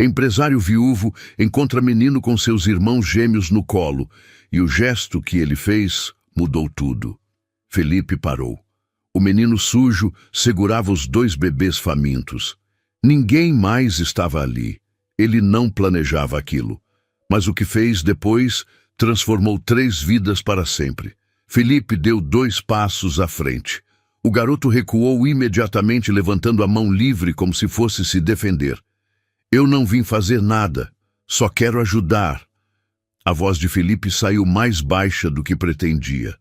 Empresário viúvo encontra menino com seus irmãos gêmeos no colo, e o gesto que ele fez mudou tudo. Felipe parou. O menino sujo segurava os 2 bebês famintos. Ninguém mais estava ali. Ele não planejava aquilo. Mas o que fez depois transformou 3 vidas para sempre. Felipe deu 2 passos à frente. O garoto recuou imediatamente, levantando a mão livre como se fosse se defender. Eu não vim fazer nada, só quero ajudar. A voz de Felipe saiu mais baixa do que pretendia.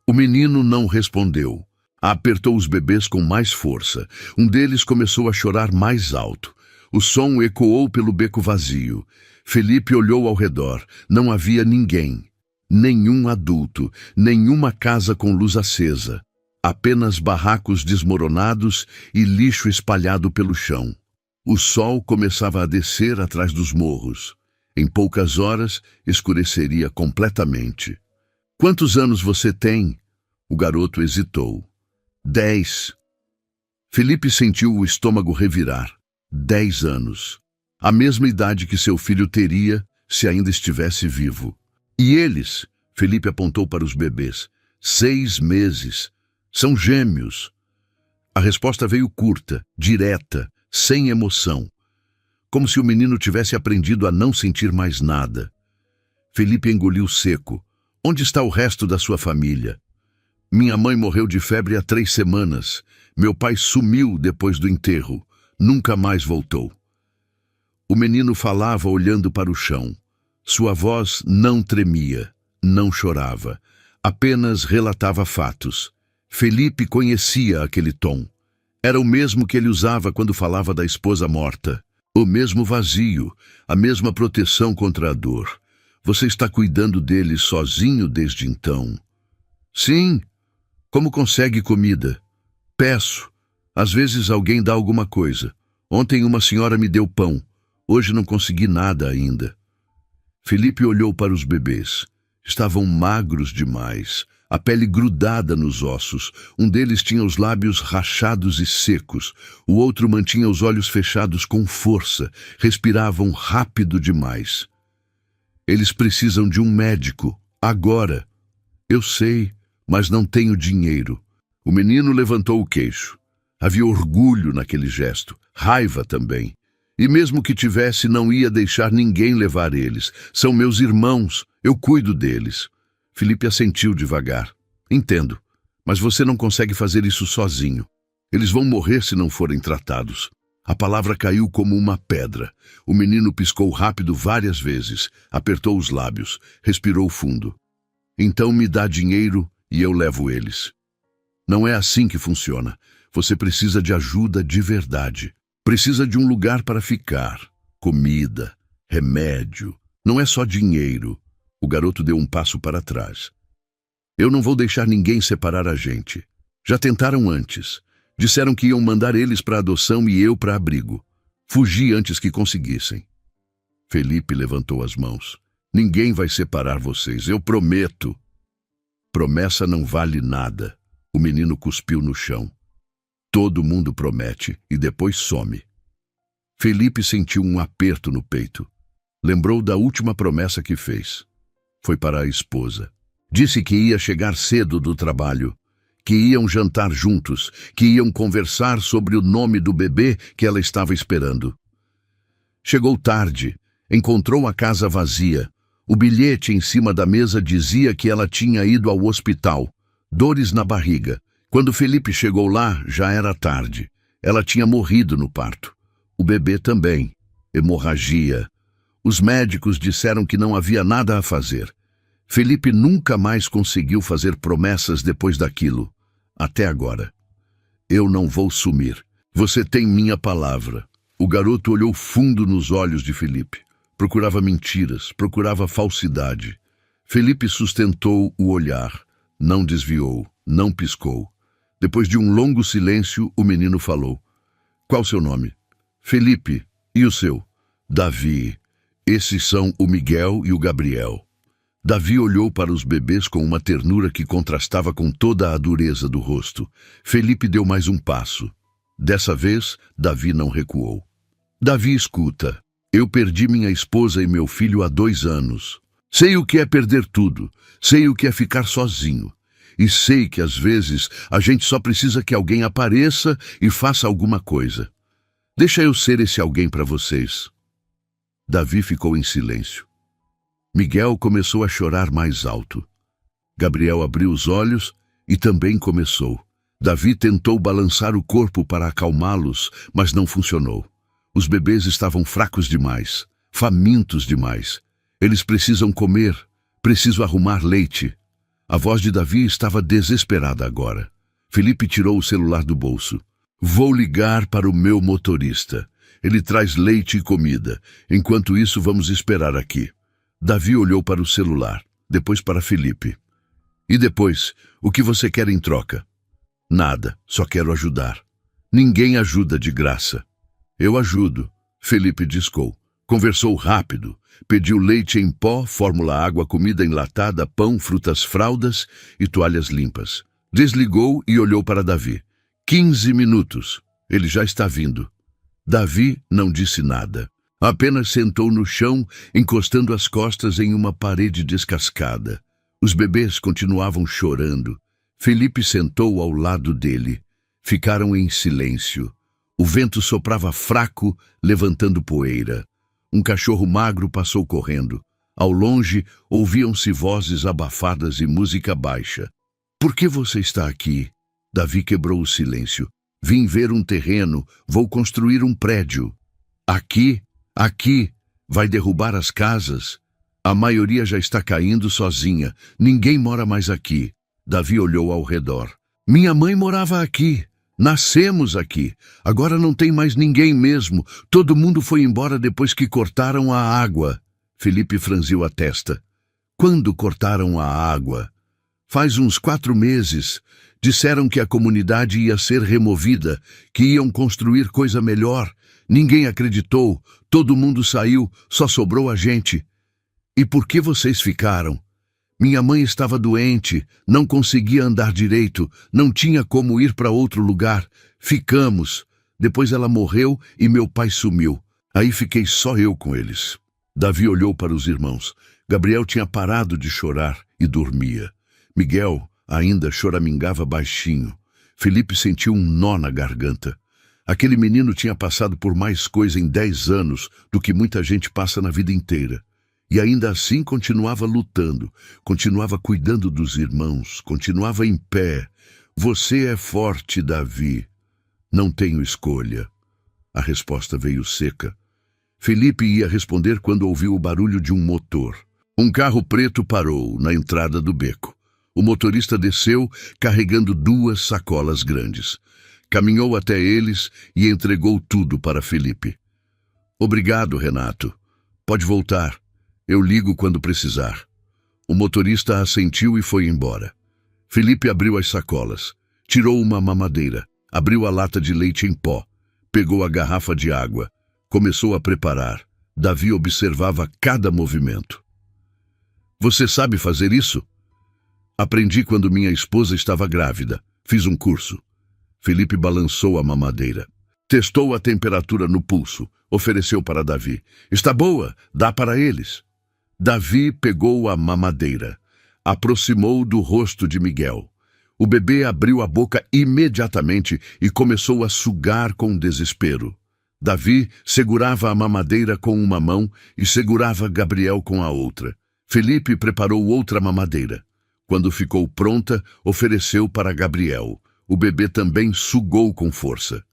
O menino não respondeu. Apertou os bebês com mais força. Um deles começou a chorar mais alto. O som ecoou pelo beco vazio. Felipe olhou ao redor. Não havia ninguém. Nenhum adulto, nenhuma casa com luz acesa. Apenas barracos desmoronados e lixo espalhado pelo chão. O sol começava a descer atrás dos morros. Em poucas horas, escureceria completamente. Quantos anos você tem? O garoto hesitou. 10. Felipe sentiu o estômago revirar. 10 anos. A mesma idade que seu filho teria se ainda estivesse vivo. E eles? Felipe apontou para os bebês. 6 meses. São gêmeos. A resposta veio curta, direta, sem emoção. Como se o menino tivesse aprendido a não sentir mais nada. Felipe engoliu seco. Onde está o resto da sua família? Minha mãe morreu de febre há 3 semanas. Meu pai sumiu depois do enterro. Nunca mais voltou. O menino falava olhando para o chão. Sua voz não tremia, não chorava. Apenas relatava fatos. Felipe conhecia aquele tom. Era o mesmo que ele usava quando falava da esposa morta. O mesmo vazio, a mesma proteção contra a dor. Você está cuidando deles sozinho desde então? Sim. Como consegue comida? Peço. Às vezes alguém dá alguma coisa. Ontem uma senhora me deu pão. Hoje não consegui nada ainda. Felipe olhou para os bebês. Estavam magros demais. A pele grudada nos ossos. Um deles tinha os lábios rachados e secos. O outro mantinha os olhos fechados com força. Respiravam rápido demais. Eles precisam de um médico. Agora. Eu sei, mas não tenho dinheiro. O menino levantou o queixo. Havia orgulho naquele gesto. Raiva também. E mesmo que tivesse, não ia deixar ninguém levar eles. São meus irmãos. Eu cuido deles. Felipe assentiu devagar. Entendo, mas você não consegue fazer isso sozinho. Eles vão morrer se não forem tratados. A palavra caiu como uma pedra. O menino piscou rápido várias vezes, apertou os lábios, respirou fundo. Então me dá dinheiro e eu levo eles. Não é assim que funciona. Você precisa de ajuda de verdade. Precisa de um lugar para ficar, comida, remédio. Não é só dinheiro. O garoto deu um passo para trás. Eu não vou deixar ninguém separar a gente. Já tentaram antes. Disseram que iam mandar eles para adoção e eu para abrigo. Fugi antes que conseguissem. Felipe levantou as mãos. Ninguém vai separar vocês, eu prometo. Promessa não vale nada. O menino cuspiu no chão. Todo mundo promete e depois some. Felipe sentiu um aperto no peito. Lembrou da última promessa que fez. Foi para a esposa. Disse que ia chegar cedo do trabalho, que iam jantar juntos, que iam conversar sobre o nome do bebê que ela estava esperando. Chegou tarde, encontrou a casa vazia. O bilhete em cima da mesa dizia que ela tinha ido ao hospital, dores na barriga. Quando Felipe chegou lá, já era tarde. Ela tinha morrido no parto. O bebê também. Hemorragia. Os médicos disseram que não havia nada a fazer. Felipe nunca mais conseguiu fazer promessas depois daquilo. Até agora. Eu não vou sumir. Você tem minha palavra. O garoto olhou fundo nos olhos de Felipe. Procurava mentiras, procurava falsidade. Felipe sustentou o olhar. Não desviou, não piscou. Depois de um longo silêncio, o menino falou. Qual seu nome? Felipe. E o seu? Davi. Esses são o Miguel e o Gabriel. Davi olhou para os bebês com uma ternura que contrastava com toda a dureza do rosto. Felipe deu mais um passo. Dessa vez, Davi não recuou. Davi, escuta. Eu perdi minha esposa e meu filho há 2 anos. Sei o que é perder tudo. Sei o que é ficar sozinho. E sei que às vezes a gente só precisa que alguém apareça e faça alguma coisa. Deixa eu ser esse alguém para vocês. Davi ficou em silêncio. Miguel começou a chorar mais alto. Gabriel abriu os olhos e também começou. Davi tentou balançar o corpo para acalmá-los, mas não funcionou. Os bebês estavam fracos demais, famintos demais. Eles precisam comer, preciso arrumar leite. A voz de Davi estava desesperada agora. Felipe tirou o celular do bolso. Vou ligar para o meu motorista. Ele traz leite e comida. Enquanto isso, vamos esperar aqui. Davi olhou para o celular, depois para Felipe. E depois, o que você quer em troca? Nada, só quero ajudar. Ninguém ajuda de graça. Eu ajudo, Felipe discou. Conversou rápido, pediu leite em pó, fórmula água, comida enlatada, pão, frutas, fraldas e toalhas limpas. Desligou e olhou para Davi. 15 minutos. Ele já está vindo. Davi não disse nada. Apenas sentou no chão, encostando as costas em uma parede descascada. Os bebês continuavam chorando. Felipe sentou ao lado dele. Ficaram em silêncio. O vento soprava fraco, levantando poeira. Um cachorro magro passou correndo. Ao longe, ouviam-se vozes abafadas e música baixa. Por que você está aqui? Davi quebrou o silêncio. Vim ver um terreno, vou construir um prédio. Aqui? Aqui? Vai derrubar as casas? A maioria já está caindo sozinha. Ninguém mora mais aqui. Davi olhou ao redor. Minha mãe morava aqui. Nascemos aqui. Agora não tem mais ninguém mesmo. Todo mundo foi embora depois que cortaram a água. Felipe franziu a testa. Quando cortaram a água? Faz uns 4 meses. Disseram que a comunidade ia ser removida, que iam construir coisa melhor. Ninguém acreditou. Todo mundo saiu. Só sobrou a gente. E por que vocês ficaram? Minha mãe estava doente, não conseguia andar direito, não tinha como ir para outro lugar. Ficamos. Depois ela morreu e meu pai sumiu. Aí fiquei só eu com eles. Davi olhou para os irmãos. Gabriel tinha parado de chorar e dormia. Miguel ainda choramingava baixinho. Felipe sentiu um nó na garganta. Aquele menino tinha passado por mais coisa em 10 anos do que muita gente passa na vida inteira. E ainda assim continuava lutando, continuava cuidando dos irmãos, continuava em pé. Você é forte, Davi. Não tenho escolha. A resposta veio seca. Felipe ia responder quando ouviu o barulho de um motor. Um carro preto parou na entrada do beco. O motorista desceu, carregando 2 sacolas grandes. Caminhou até eles e entregou tudo para Felipe. Obrigado, Renato. Pode voltar. Eu ligo quando precisar. O motorista assentiu e foi embora. Felipe abriu as sacolas, tirou uma mamadeira, abriu a lata de leite em pó, pegou a garrafa de água, começou a preparar. Davi observava cada movimento. Você sabe fazer isso? Aprendi quando minha esposa estava grávida. Fiz um curso. Felipe balançou a mamadeira. Testou a temperatura no pulso. Ofereceu para Davi. Está boa, dá para eles. Davi pegou a mamadeira, aproximou do rosto de Miguel. O bebê abriu a boca imediatamente e começou a sugar com desespero. Davi segurava a mamadeira com uma mão e segurava Gabriel com a outra. Felipe preparou outra mamadeira. Quando ficou pronta, ofereceu para Gabriel. O bebê também sugou com força.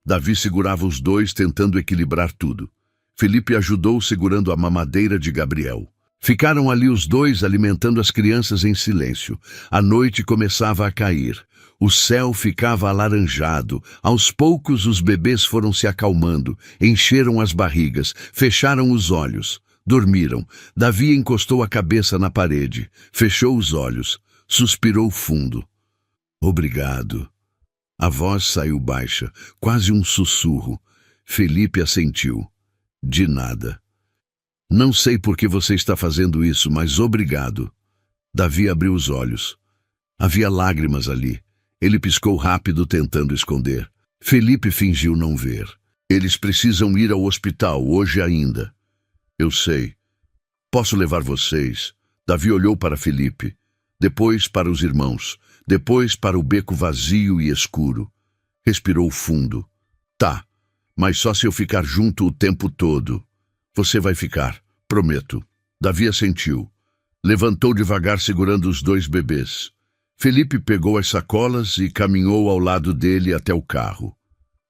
Davi segurava os dois, tentando equilibrar tudo. Felipe ajudou segurando a mamadeira de Gabriel. Ficaram ali os dois alimentando as crianças em silêncio. A noite começava a cair. O céu ficava alaranjado. Aos poucos os bebês foram se acalmando, encheram as barrigas, fecharam os olhos. Dormiram. Davi encostou a cabeça na parede, fechou os olhos, suspirou fundo. Obrigado. A voz saiu baixa, quase um sussurro. Felipe assentiu. De nada. Não sei por que você está fazendo isso, mas obrigado. Davi abriu os olhos. Havia lágrimas ali. Ele piscou rápido, tentando esconder. Felipe fingiu não ver. Eles precisam ir ao hospital hoje ainda. Eu sei. Posso levar vocês? Davi olhou para Felipe, depois para os irmãos, depois para o beco vazio e escuro. Respirou fundo. Tá, mas só se eu ficar junto o tempo todo. Você vai ficar, prometo. Davi assentiu. Levantou devagar segurando os 2 bebês. Felipe pegou as sacolas e caminhou ao lado dele até o carro.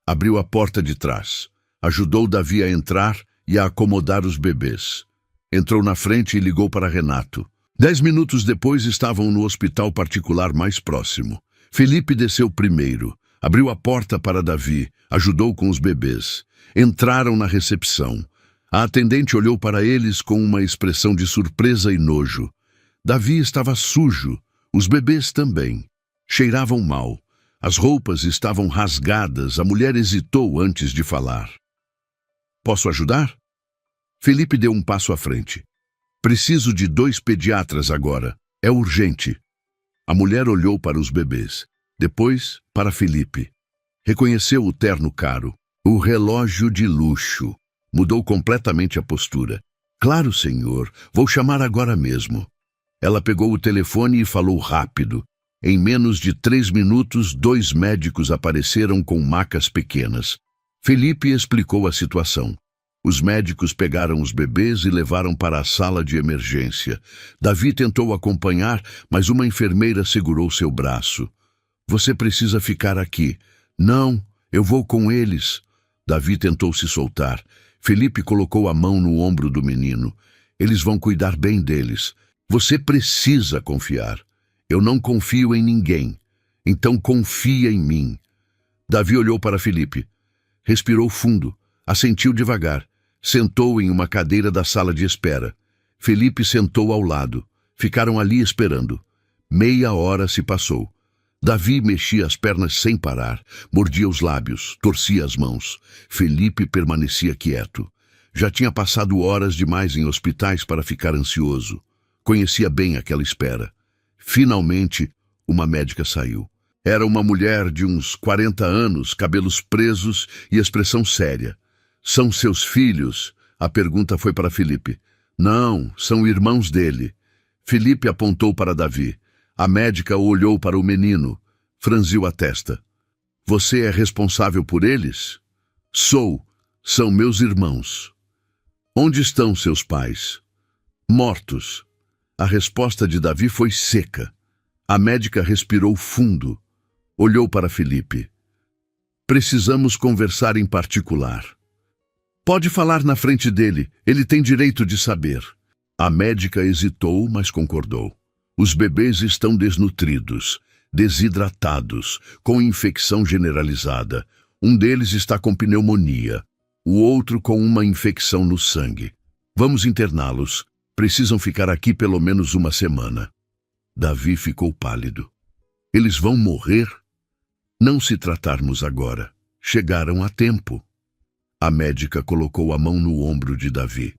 Abriu a porta de trás. Ajudou Davi a entrar e a acomodar os bebês. Entrou na frente e ligou para Renato. 10 minutos depois estavam no hospital particular mais próximo. Felipe desceu primeiro. Abriu a porta para Davi. Ajudou com os bebês. Entraram na recepção. A atendente olhou para eles com uma expressão de surpresa e nojo. Davi estava sujo. Os bebês também. Cheiravam mal. As roupas estavam rasgadas. A mulher hesitou antes de falar. Posso ajudar? Felipe deu um passo à frente. Preciso de 2 pediatras agora. É urgente. A mulher olhou para os bebês. Depois, para Felipe. Reconheceu o terno caro. O relógio de luxo. Mudou completamente a postura. Claro, senhor. Vou chamar agora mesmo. Ela pegou o telefone e falou rápido. Em menos de 3 minutos, 2 médicos apareceram com macas pequenas. Felipe explicou a situação. Os médicos pegaram os bebês e levaram para a sala de emergência. Davi tentou acompanhar, mas uma enfermeira segurou seu braço. Você precisa ficar aqui. Não, eu vou com eles. Davi tentou se soltar. Felipe colocou a mão no ombro do menino. Eles vão cuidar bem deles. Você precisa confiar. Eu não confio em ninguém. Então confia em mim. Davi olhou para Felipe. Respirou fundo. Assentiu devagar. Sentou em uma cadeira da sala de espera. Felipe sentou ao lado. Ficaram ali esperando. Meia hora se passou. Davi mexia as pernas sem parar, mordia os lábios, torcia as mãos. Felipe permanecia quieto. Já tinha passado horas demais em hospitais para ficar ansioso. Conhecia bem aquela espera. Finalmente, uma médica saiu. Era uma mulher de uns 40 anos, cabelos presos e expressão séria. São seus filhos? A pergunta foi para Felipe. Não, são irmãos dele. Felipe apontou para Davi. A médica olhou para o menino, franziu a testa. Você é responsável por eles? Sou. São meus irmãos. Onde estão seus pais? Mortos. A resposta de Davi foi seca. A médica respirou fundo. Olhou para Felipe. Precisamos conversar em particular. Pode falar na frente dele, ele tem direito de saber. A médica hesitou, mas concordou. Os bebês estão desnutridos, desidratados, com infecção generalizada. Um deles está com pneumonia, o outro com uma infecção no sangue. Vamos interná-los. Precisam ficar aqui pelo menos uma semana. Davi ficou pálido. Eles vão morrer? Não se tratarmos agora. Chegaram a tempo. A médica colocou a mão no ombro de Davi.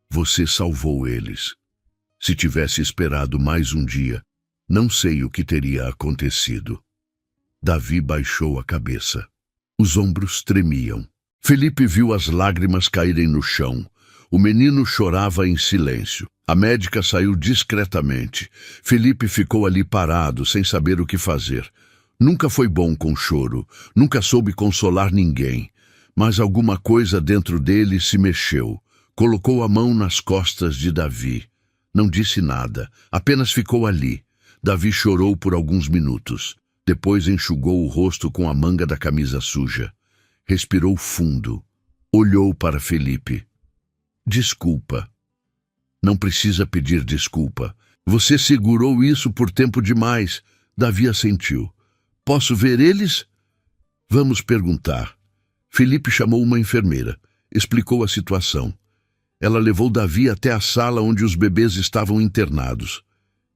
Você salvou eles. Se tivesse esperado mais um dia, não sei o que teria acontecido. Davi baixou a cabeça. Os ombros tremiam. Felipe viu as lágrimas caírem no chão. O menino chorava em silêncio. A médica saiu discretamente. Felipe ficou ali parado, sem saber o que fazer. Nunca foi bom com choro, nunca soube consolar ninguém. Mas alguma coisa dentro dele se mexeu. Colocou a mão nas costas de Davi. Não disse nada, apenas ficou ali. Davi chorou por alguns minutos. Depois enxugou o rosto com a manga da camisa suja. Respirou fundo. Olhou para Felipe. Desculpa. Não precisa pedir desculpa. Você segurou isso por tempo demais. Davi assentiu. Posso ver eles? Vamos perguntar. Felipe chamou uma enfermeira. Explicou a situação. Ela levou Davi até a sala onde os bebês estavam internados.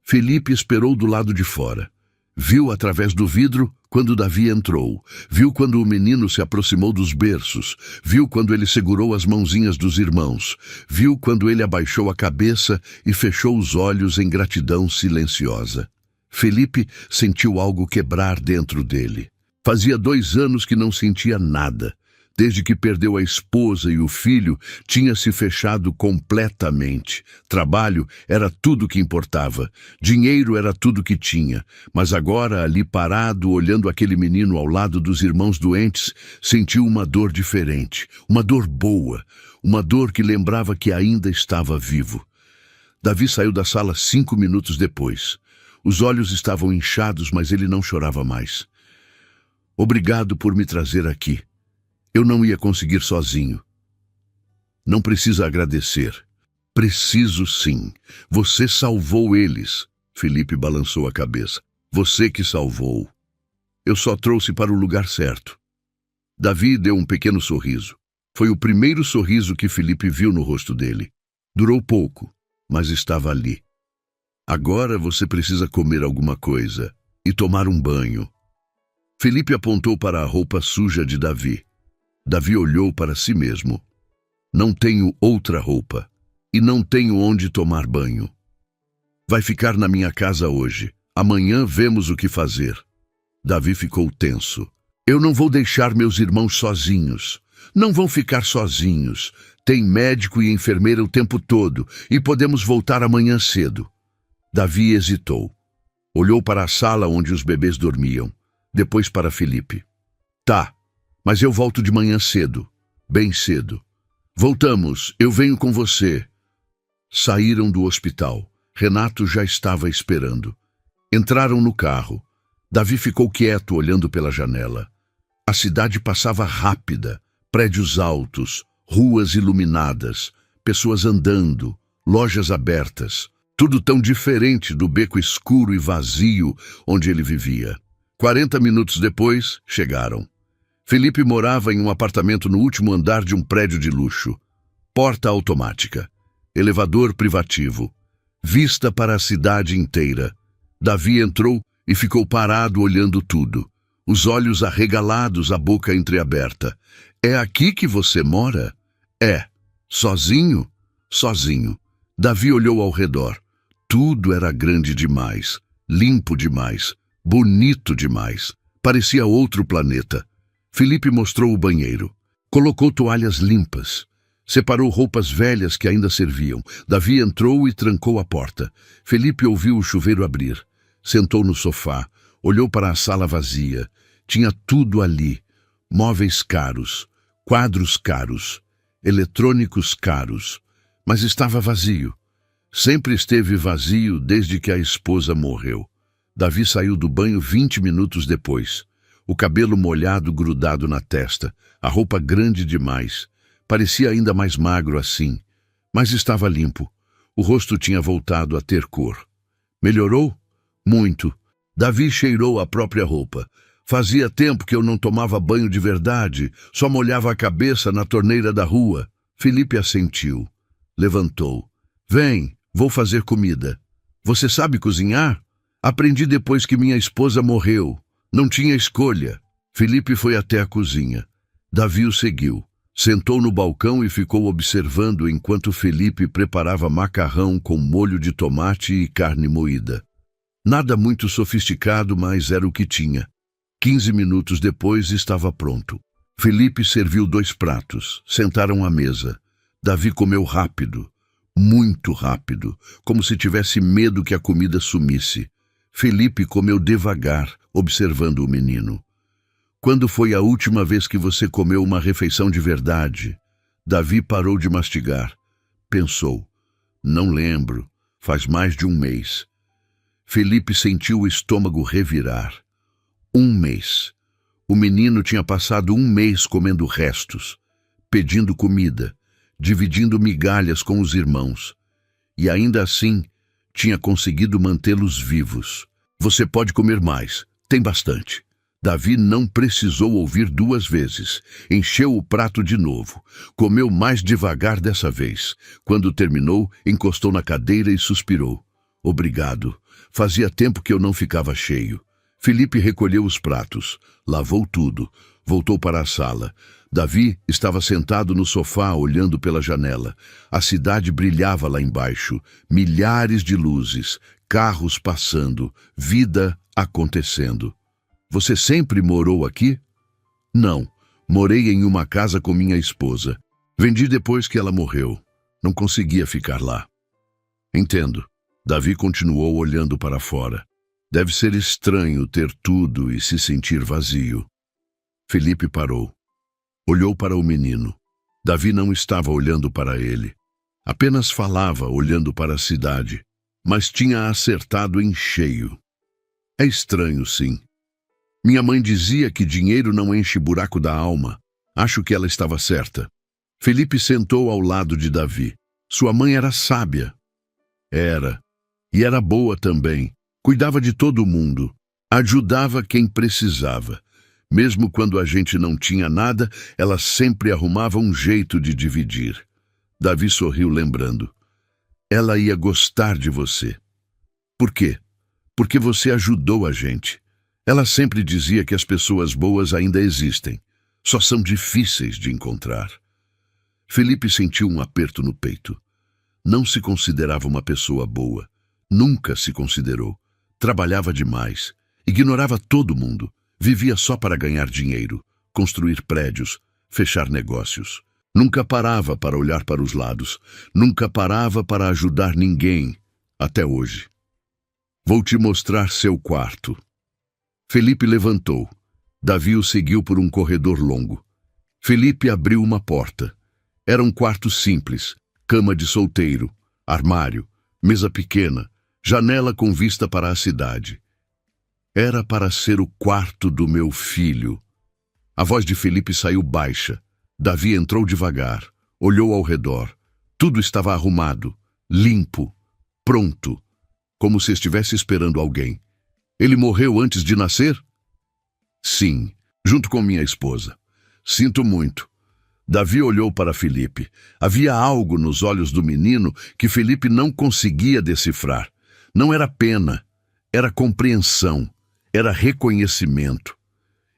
Felipe esperou do lado de fora. Viu através do vidro quando Davi entrou. Viu quando o menino se aproximou dos berços. Viu quando ele segurou as mãozinhas dos irmãos. Viu quando ele abaixou a cabeça e fechou os olhos em gratidão silenciosa. Felipe sentiu algo quebrar dentro dele. Fazia 2 anos que não sentia nada. Desde que perdeu a esposa e o filho, tinha se fechado completamente. Trabalho era tudo que importava. Dinheiro era tudo que tinha. Mas agora, ali parado, olhando aquele menino ao lado dos irmãos doentes, sentiu uma dor diferente. Uma dor boa. Uma dor que lembrava que ainda estava vivo. Davi saiu da sala 5 minutos depois. Os olhos estavam inchados, mas ele não chorava mais. Obrigado por me trazer aqui. Eu não ia conseguir sozinho. Não precisa agradecer. Preciso sim. Você salvou eles. Felipe balançou a cabeça. Você que salvou. Eu só trouxe para o lugar certo. Davi deu um pequeno sorriso. Foi o primeiro sorriso que Felipe viu no rosto dele. Durou pouco, mas estava ali. Agora você precisa comer alguma coisa e tomar um banho. Felipe apontou para a roupa suja de Davi. Davi olhou para si mesmo. Não tenho outra roupa e não tenho onde tomar banho. Vai ficar na minha casa hoje. Amanhã vemos o que fazer. Davi ficou tenso. Eu não vou deixar meus irmãos sozinhos. Não vão ficar sozinhos. Tem médico e enfermeira o tempo todo e podemos voltar amanhã cedo. Davi hesitou. Olhou para a sala onde os bebês dormiam. Depois para Felipe. Tá. Mas eu volto de manhã cedo, bem cedo. Voltamos, eu venho com você. Saíram do hospital. Renato já estava esperando. Entraram no carro. Davi ficou quieto olhando pela janela. A cidade passava rápida, prédios altos, ruas iluminadas, pessoas andando, lojas abertas. Tudo tão diferente do beco escuro e vazio onde ele vivia. 40 minutos depois, chegaram. Felipe morava em um apartamento no último andar de um prédio de luxo. Porta automática. Elevador privativo. Vista para a cidade inteira. Davi entrou e ficou parado olhando tudo. Os olhos arregalados, a boca entreaberta. É aqui que você mora? É. Sozinho? Sozinho. Davi olhou ao redor. Tudo era grande demais. Limpo demais. Bonito demais. Parecia outro planeta. Felipe mostrou o banheiro. Colocou toalhas limpas. Separou roupas velhas que ainda serviam. Davi entrou e trancou a porta. Felipe ouviu o chuveiro abrir. Sentou no sofá. Olhou para a sala vazia. Tinha tudo ali. Móveis caros. Quadros caros. Eletrônicos caros. Mas estava vazio. Sempre esteve vazio desde que a esposa morreu. Davi saiu do banho 20 minutos depois. O cabelo molhado grudado na testa, a roupa grande demais. Parecia ainda mais magro assim, mas estava limpo. O rosto tinha voltado a ter cor. Melhorou? Muito. Davi cheirou a própria roupa. Fazia tempo que eu não tomava banho de verdade, só molhava a cabeça na torneira da rua. Felipe assentiu. Levantou. Vem, vou fazer comida. Você sabe cozinhar? Aprendi depois que minha esposa morreu. Não tinha escolha. Felipe foi até a cozinha. Davi o seguiu. Sentou no balcão e ficou observando enquanto Felipe preparava macarrão com molho de tomate e carne moída. Nada muito sofisticado, mas era o que tinha. 15 minutos depois estava pronto. Felipe serviu 2 pratos. Sentaram à mesa. Davi comeu rápido. Muito rápido. Como se tivesse medo que a comida sumisse. Felipe comeu devagar, observando o menino. Quando foi a última vez que você comeu uma refeição de verdade? Davi parou de mastigar. Pensou. Não lembro. Faz mais de 1 mês. Felipe sentiu o estômago revirar. 1 mês. O menino tinha passado 1 mês comendo restos, pedindo comida, dividindo migalhas com os irmãos. E ainda assim, tinha conseguido mantê-los vivos. Você pode comer mais. Tem bastante. Davi não precisou ouvir 2 vezes. Encheu o prato de novo. Comeu mais devagar dessa vez. Quando terminou, encostou na cadeira e suspirou. Obrigado. Fazia tempo que eu não ficava cheio. Felipe recolheu os pratos. Lavou tudo. Voltou para a sala. Davi estava sentado no sofá olhando pela janela. A cidade brilhava lá embaixo. Milhares de luzes. Carros passando. Vida acontecendo. Você sempre morou aqui? Não. Morei em uma casa com minha esposa. Vendi depois que ela morreu. Não conseguia ficar lá. Entendo. Davi continuou olhando para fora. Deve ser estranho ter tudo e se sentir vazio. Felipe parou. Olhou para o menino. Davi não estava olhando para ele. Apenas falava, olhando para a cidade. Mas tinha acertado em cheio. É estranho, sim. Minha mãe dizia que dinheiro não enche buraco da alma. Acho que ela estava certa. Felipe sentou ao lado de Davi. Sua mãe era sábia. Era. E era boa também. Cuidava de todo mundo. Ajudava quem precisava. Mesmo quando a gente não tinha nada, ela sempre arrumava um jeito de dividir. Davi sorriu lembrando. Ela ia gostar de você. Por quê? Porque você ajudou a gente. Ela sempre dizia que as pessoas boas ainda existem. Só são difíceis de encontrar. Felipe sentiu um aperto no peito. Não se considerava uma pessoa boa. Nunca se considerou. Trabalhava demais. Ignorava todo mundo. Vivia só para ganhar dinheiro, construir prédios, fechar negócios. Nunca parava para olhar para os lados. Nunca parava para ajudar ninguém. Até hoje. Vou te mostrar seu quarto. Felipe levantou. Davi o seguiu por um corredor longo. Felipe abriu uma porta. Era um quarto simples, cama de solteiro, armário, mesa pequena, janela com vista para a cidade. Era para ser o quarto do meu filho. A voz de Felipe saiu baixa. Davi entrou devagar, olhou ao redor. Tudo estava arrumado, limpo, pronto, como se estivesse esperando alguém. Ele morreu antes de nascer? Sim, junto com minha esposa. Sinto muito. Davi olhou para Felipe. Havia algo nos olhos do menino que Felipe não conseguia decifrar. Não era pena, era compreensão, era reconhecimento.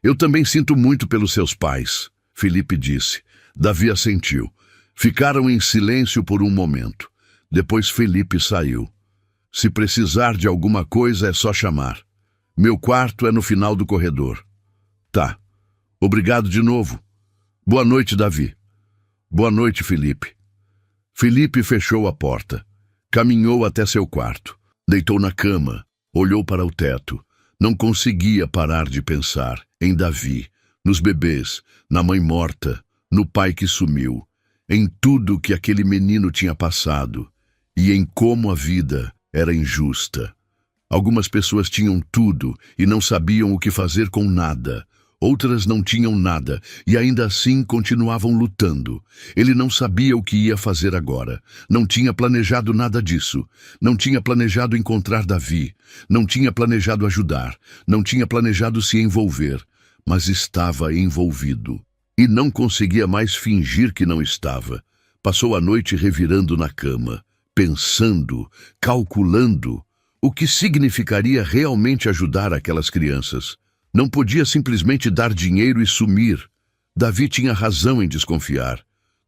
Eu também sinto muito pelos seus pais, Felipe disse. Davi assentiu. Ficaram em silêncio por um momento. Depois Felipe saiu. Se precisar de alguma coisa é só chamar. Meu quarto é no final do corredor. Tá. Obrigado de novo. Boa noite, Davi. Boa noite, Felipe. Felipe fechou a porta. Caminhou até seu quarto. Deitou na cama. Olhou para o teto. Não conseguia parar de pensar em Davi, nos bebês, na mãe morta, no pai que sumiu, em tudo que aquele menino tinha passado e em como a vida era injusta. Algumas pessoas tinham tudo e não sabiam o que fazer com nada. Outras não tinham nada e ainda assim continuavam lutando. Ele não sabia o que ia fazer agora. Não tinha planejado nada disso. Não tinha planejado encontrar Davi. Não tinha planejado ajudar. Não tinha planejado se envolver. Mas estava envolvido. E não conseguia mais fingir que não estava. Passou a noite revirando na cama, pensando, calculando o que significaria realmente ajudar aquelas crianças. Não podia simplesmente dar dinheiro e sumir. Davi tinha razão em desconfiar.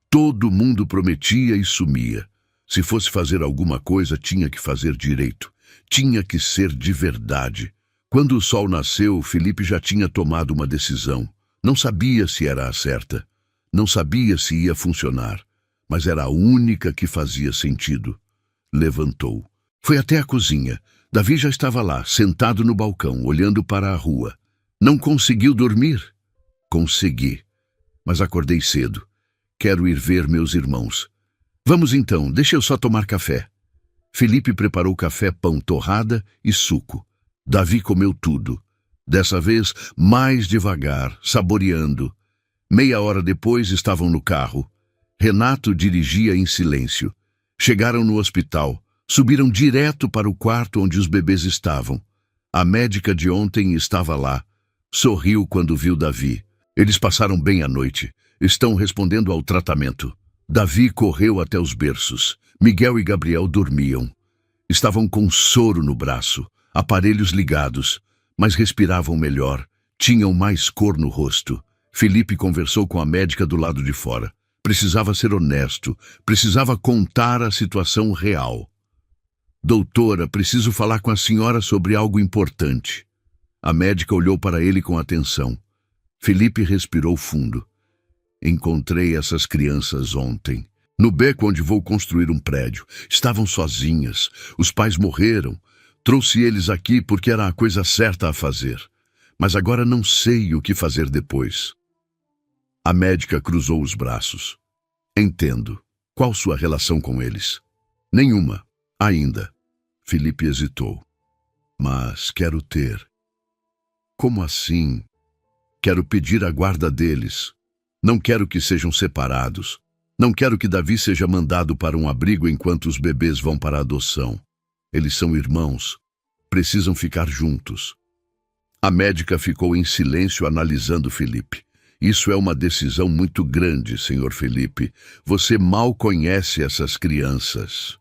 Todo mundo prometia e sumia. Se fosse fazer alguma coisa, tinha que fazer direito. Tinha que ser de verdade. Quando o sol nasceu, Felipe já tinha tomado uma decisão. Não sabia se era a certa. Não sabia se ia funcionar. Mas era a única que fazia sentido. Levantou. Foi até a cozinha. Davi já estava lá, sentado no balcão, olhando para a rua. Não conseguiu dormir? Consegui. Mas acordei cedo. Quero ir ver meus irmãos. Vamos então, deixa eu só tomar café. Felipe preparou café, pão, torrada e suco. Davi comeu tudo. Dessa vez, mais devagar, saboreando. Meia hora depois, estavam no carro. Renato dirigia em silêncio. Chegaram no hospital. Subiram direto para o quarto onde os bebês estavam. A médica de ontem estava lá. Sorriu quando viu Davi. Eles passaram bem a noite. Estão respondendo ao tratamento. Davi correu até os berços. Miguel e Gabriel dormiam. Estavam com soro no braço, aparelhos ligados, mas respiravam melhor. Tinham mais cor no rosto. Felipe conversou com a médica do lado de fora. Precisava ser honesto. Precisava contar a situação real. Doutora, preciso falar com a senhora sobre algo importante. A médica olhou para ele com atenção. Felipe respirou fundo. Encontrei essas crianças ontem, no beco onde vou construir um prédio. Estavam sozinhas, os pais morreram. Trouxe eles aqui porque era a coisa certa a fazer. Mas agora não sei o que fazer depois. A médica cruzou os braços. Entendo. Qual sua relação com eles? Nenhuma, ainda. Felipe hesitou. Mas quero ter. Como assim? Quero pedir a guarda deles. Não quero que sejam separados. Não quero que Davi seja mandado para um abrigo enquanto os bebês vão para a adoção. Eles são irmãos. Precisam ficar juntos. A médica ficou em silêncio analisando Felipe. Isso é uma decisão muito grande, senhor Felipe. Você mal conhece essas crianças.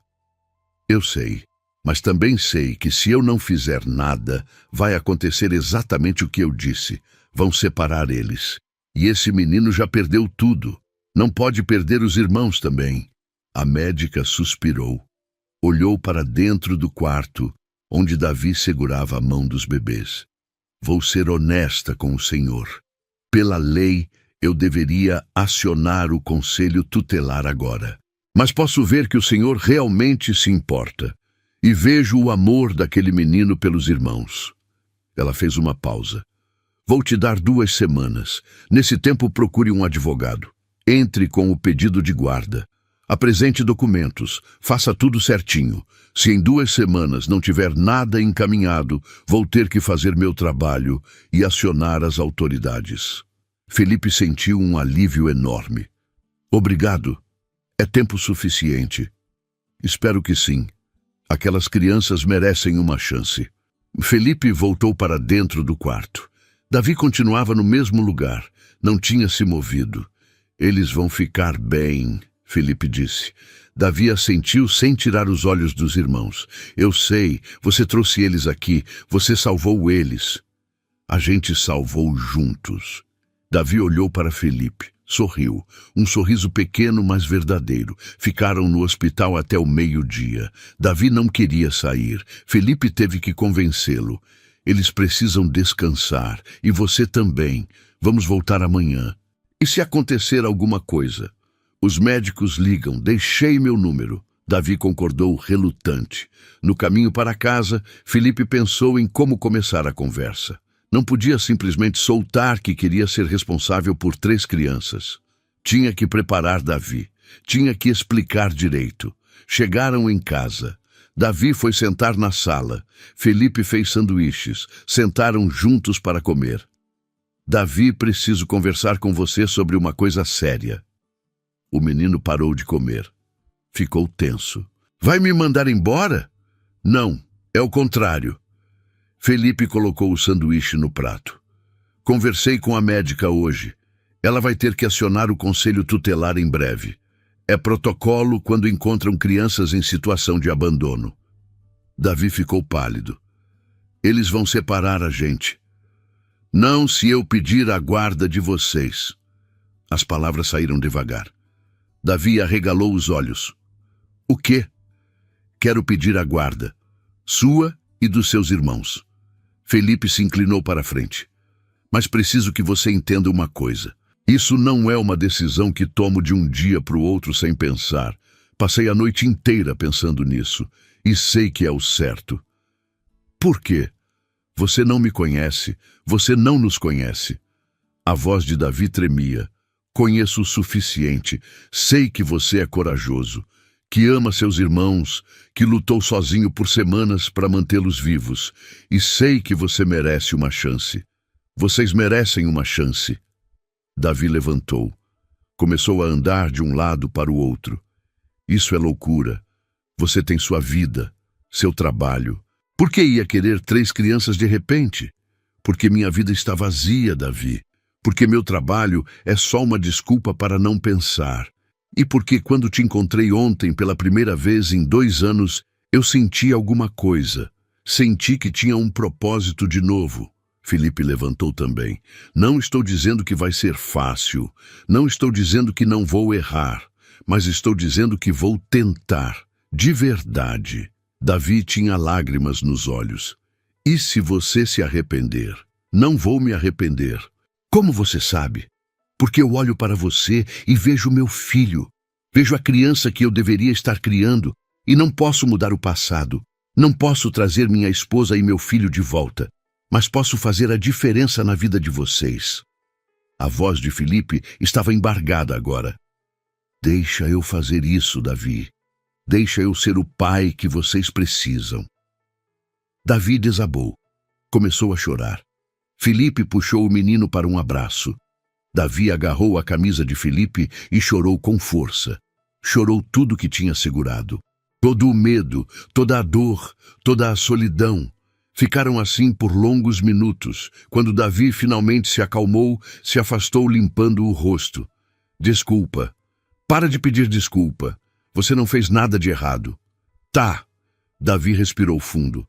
Eu sei, mas também sei que se eu não fizer nada, vai acontecer exatamente o que eu disse. Vão separar eles. E esse menino já perdeu tudo. Não pode perder os irmãos também. A médica suspirou. Olhou para dentro do quarto, onde Davi segurava a mão dos bebês. Vou ser honesta com o senhor. Pela lei, eu deveria acionar o conselho tutelar agora. Mas posso ver que o senhor realmente se importa. E vejo o amor daquele menino pelos irmãos. Ela fez uma pausa. Vou te dar 2 semanas. Nesse tempo, procure um advogado. Entre com o pedido de guarda. Apresente documentos. Faça tudo certinho. Se em 2 semanas não tiver nada encaminhado, vou ter que fazer meu trabalho e acionar as autoridades. Felipe sentiu um alívio enorme. Obrigado. É tempo suficiente. Espero que sim. Aquelas crianças merecem uma chance. Felipe voltou para dentro do quarto. Davi continuava no mesmo lugar. Não tinha se movido. Eles vão ficar bem, Felipe disse. Davi assentiu sem tirar os olhos dos irmãos. Eu sei, você trouxe eles aqui, você salvou eles. A gente salvou juntos. Davi olhou para Felipe, sorriu. Um sorriso pequeno, mas verdadeiro. Ficaram no hospital até o meio-dia. Davi não queria sair. Felipe teve que convencê-lo. Eles precisam descansar, e você também. Vamos voltar amanhã. E se acontecer alguma coisa? Os médicos ligam, deixei meu número. Davi concordou relutante. No caminho para casa, Felipe pensou em como começar a conversa. Não podia simplesmente soltar que queria ser responsável por 3 crianças. Tinha que preparar Davi. Tinha que explicar direito. Chegaram em casa. Davi foi sentar na sala. Felipe fez sanduíches. Sentaram juntos para comer. Davi, preciso conversar com você sobre uma coisa séria. O menino parou de comer. Ficou tenso. Vai me mandar embora? Não, é o contrário. Felipe colocou o sanduíche no prato. Conversei com a médica hoje. Ela vai ter que acionar o conselho tutelar em breve. É protocolo quando encontram crianças em situação de abandono. Davi ficou pálido. Eles vão separar a gente. Não se eu pedir a guarda de vocês. As palavras saíram devagar. Davi arregalou os olhos. O quê? Quero pedir a guarda. Sua e dos seus irmãos. Felipe se inclinou para a frente. Mas preciso que você entenda uma coisa. Isso não é uma decisão que tomo de um dia para o outro sem pensar. Passei a noite inteira pensando nisso. E sei que é o certo. Por quê? Você não me conhece. Você não nos conhece. A voz de Davi tremia. Conheço o suficiente. Sei que você é corajoso. Que ama seus irmãos. Que lutou sozinho por semanas para mantê-los vivos. E sei que você merece uma chance. Vocês merecem uma chance. Davi levantou. Começou a andar de um lado para o outro. Isso é loucura. Você tem sua vida, seu trabalho. Por que ia querer 3 crianças de repente? Porque minha vida está vazia, Davi. Porque meu trabalho é só uma desculpa para não pensar. E porque quando te encontrei ontem pela primeira vez em 2 anos, eu senti alguma coisa. Senti que tinha um propósito de novo. Felipe levantou também. Não estou dizendo que vai ser fácil. Não estou dizendo que não vou errar. Mas estou dizendo que vou tentar. De verdade. Davi tinha lágrimas nos olhos. E se você se arrepender? Não vou me arrepender. Como você sabe? porque eu olho para você e vejo meu filho. Vejo a criança que eu deveria estar criando e não posso mudar o passado. Não posso trazer minha esposa e meu filho de volta, mas posso fazer a diferença na vida de vocês. A voz de Felipe estava embargada agora. Deixa eu fazer isso, Davi. Deixa eu ser o pai que vocês precisam. Davi desabou. Começou a chorar. Felipe puxou o menino para um abraço. Davi agarrou a camisa de Felipe e chorou com força. Chorou tudo que tinha segurado. Todo o medo, toda a dor, toda a solidão. Ficaram assim por longos minutos. Quando Davi finalmente se acalmou, se afastou limpando o rosto. Desculpa. Para de pedir desculpa. Você não fez nada de errado. Tá. Davi respirou fundo.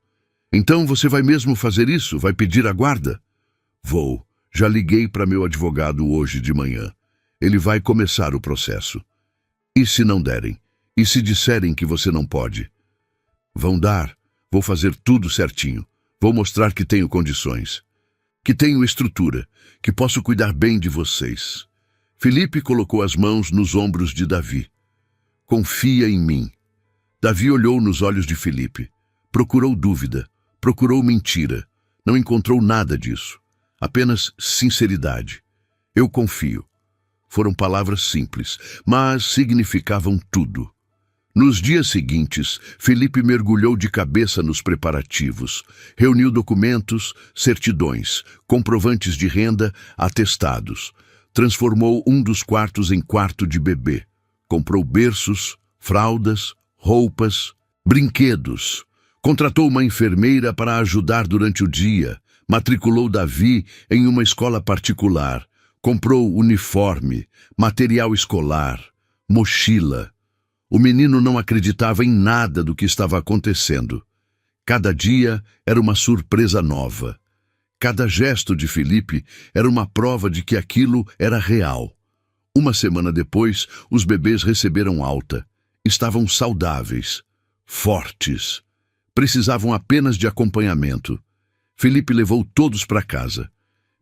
Então você vai mesmo fazer isso? Vai pedir a guarda? Vou. Já liguei para meu advogado hoje de manhã. Ele vai começar o processo. E se não derem? E se disserem que você não pode? Vão dar. Vou fazer tudo certinho. Vou mostrar que tenho condições. Que tenho estrutura. Que posso cuidar bem de vocês. Felipe colocou as mãos nos ombros de Davi. Confia em mim. Davi olhou nos olhos de Felipe. Procurou dúvida. Procurou mentira. Não encontrou nada disso. Apenas sinceridade. Eu confio. Foram palavras simples, mas significavam tudo. Nos dias seguintes, Felipe mergulhou de cabeça nos preparativos. Reuniu documentos, certidões, comprovantes de renda, atestados. Transformou um dos quartos em quarto de bebê. Comprou berços, fraldas, roupas, brinquedos. Contratou uma enfermeira para ajudar durante o dia. Matriculou Davi em uma escola particular. Comprou uniforme, material escolar, mochila. O menino não acreditava em nada do que estava acontecendo. Cada dia era uma surpresa nova. Cada gesto de Felipe era uma prova de que aquilo era real. Uma semana depois, os bebês receberam alta. Estavam saudáveis, fortes. Precisavam apenas de acompanhamento. Felipe levou todos para casa.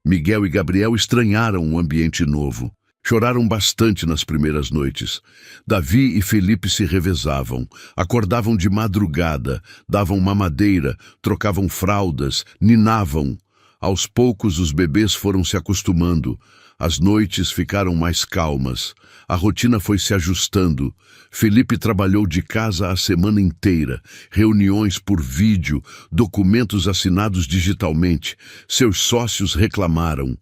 Miguel e Gabriel estranharam um ambiente novo. Choraram bastante nas primeiras noites. Davi e Felipe se revezavam. Acordavam de madrugada, davam mamadeira, trocavam fraldas, ninavam. Aos poucos os bebês foram se acostumando. As noites ficaram mais calmas. A rotina foi se ajustando. Felipe trabalhou de casa a semana inteira. Reuniões por vídeo, documentos assinados digitalmente. Seus sócios reclamaram.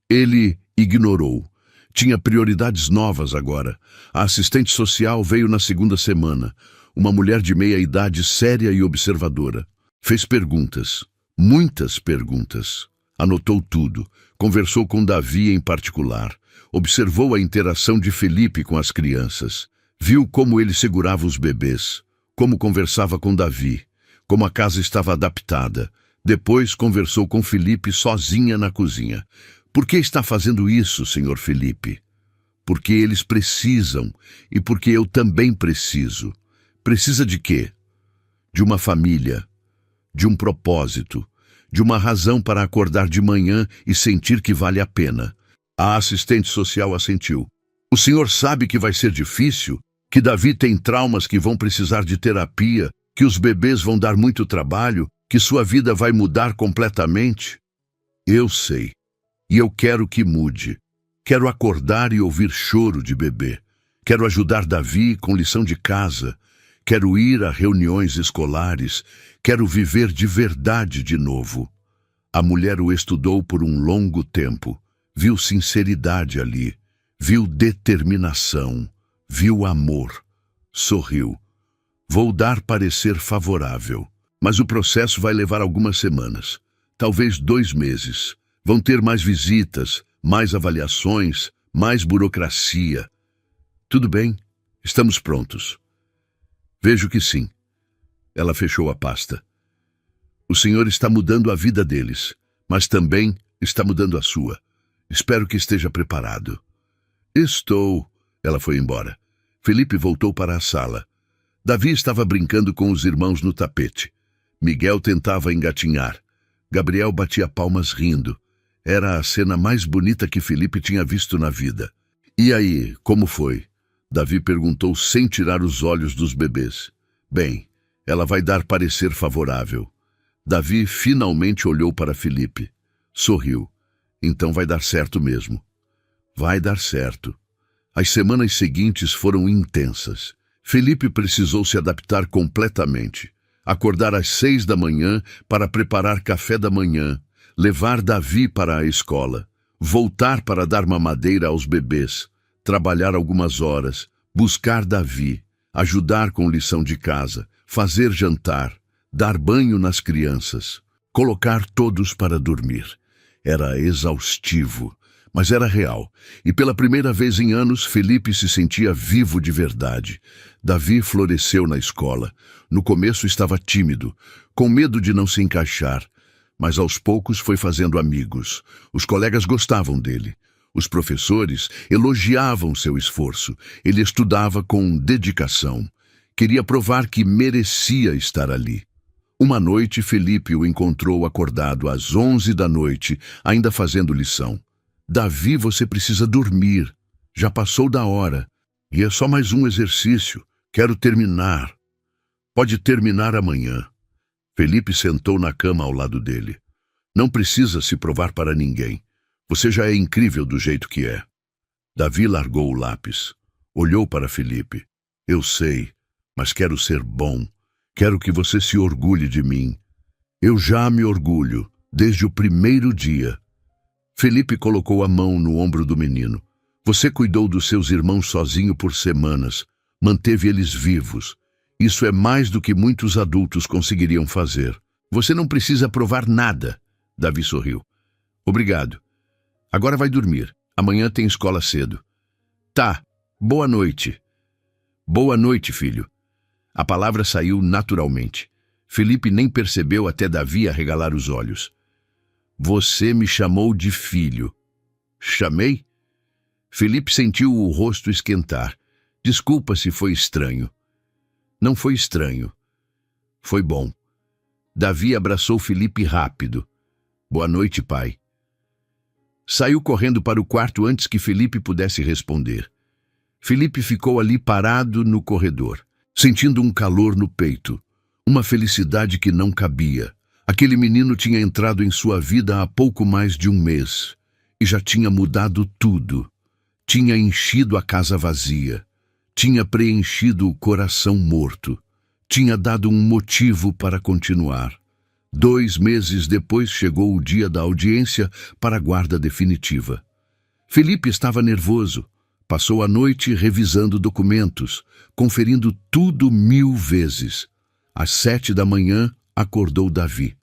Ele ignorou. Tinha prioridades novas agora. A assistente social veio na segunda semana. Uma mulher de meia-idade séria e observadora. Fez perguntas. Muitas perguntas. Anotou tudo. Conversou com Davi em particular. Observou a interação de Felipe com as crianças. Viu como ele segurava os bebês. Como conversava com Davi. Como a casa estava adaptada. Depois conversou com Felipe sozinha na cozinha. Por que está fazendo isso, senhor Felipe? Porque eles precisam e porque eu também preciso. Precisa de quê? De uma família, de um propósito, de uma razão para acordar de manhã e sentir que vale a pena. A assistente social assentiu. O senhor sabe que vai ser difícil? Que Davi tem traumas que vão precisar de terapia? Que os bebês vão dar muito trabalho? Que sua vida vai mudar completamente? Eu sei. E eu quero que mude. Quero acordar e ouvir choro de bebê. Quero ajudar Davi com lição de casa. Quero ir a reuniões escolares. Quero viver de verdade de novo. A mulher o estudou por um longo tempo. Viu sinceridade ali. Viu determinação. Viu amor. Sorriu. Vou dar parecer favorável. Mas o processo vai levar algumas semanas. Talvez 2 meses. Vão ter mais visitas, mais avaliações, mais burocracia. Tudo bem, estamos prontos. Vejo que sim. Ela fechou a pasta. O senhor está mudando a vida deles, mas também está mudando a sua. Espero que esteja preparado. Estou. Ela foi embora. Felipe voltou para a sala. Davi estava brincando com os irmãos no tapete. Miguel tentava engatinhar. Gabriel batia palmas rindo. Era a cena mais bonita que Felipe tinha visto na vida. E aí, como foi? Davi perguntou sem tirar os olhos dos bebês. Bem, ela vai dar parecer favorável. Davi finalmente olhou para Felipe. Sorriu. Então vai dar certo mesmo. Vai dar certo. As semanas seguintes foram intensas. Felipe precisou se adaptar completamente. Acordar às 6 da manhã para preparar café da manhã, levar Davi para a escola, voltar para dar mamadeira aos bebês, trabalhar algumas horas, buscar Davi, ajudar com lição de casa, fazer jantar, dar banho nas crianças, colocar todos para dormir. Era exaustivo, mas era real. E pela primeira vez em anos, Felipe se sentia vivo de verdade. Davi floresceu na escola. No começo estava tímido, com medo de não se encaixar, mas aos poucos foi fazendo amigos. Os colegas gostavam dele. Os professores elogiavam seu esforço. Ele estudava com dedicação. Queria provar que merecia estar ali. Uma noite, Felipe o encontrou acordado às 11 da noite, ainda fazendo lição. Davi, você precisa dormir. Já passou da hora. E é só mais um exercício. Quero terminar. Pode terminar amanhã. Felipe sentou na cama ao lado dele. Não precisa se provar para ninguém. Você já é incrível do jeito que é. Davi largou o lápis. Olhou para Felipe. Eu sei, mas quero ser bom. Quero que você se orgulhe de mim. Eu já me orgulho, desde o primeiro dia. Felipe colocou a mão no ombro do menino. Você cuidou dos seus irmãos sozinho por semanas. Manteve eles vivos. Isso é mais do que muitos adultos conseguiriam fazer. Você não precisa provar nada. Davi sorriu. Obrigado. Agora vai dormir. Amanhã tem escola cedo. Tá. Boa noite. Boa noite, filho. A palavra saiu naturalmente. Felipe nem percebeu até Davi arregalar os olhos. Você me chamou de filho. Chamei? Felipe sentiu o rosto esquentar. Desculpa se foi estranho. Não foi estranho. Foi bom. Davi abraçou Felipe rápido. Boa noite, pai. Saiu correndo para o quarto antes que Felipe pudesse responder. Felipe ficou ali parado no corredor, sentindo um calor no peito, uma felicidade que não cabia. Aquele menino tinha entrado em sua vida há pouco mais de um mês e já tinha mudado tudo. Tinha enchido a casa vazia. Tinha preenchido o coração morto. Tinha dado um motivo para continuar. 2 meses depois chegou o dia da audiência para a guarda definitiva. Felipe estava nervoso. Passou a noite revisando documentos, conferindo tudo 1000 vezes. Às 7 da manhã, acordou Davi.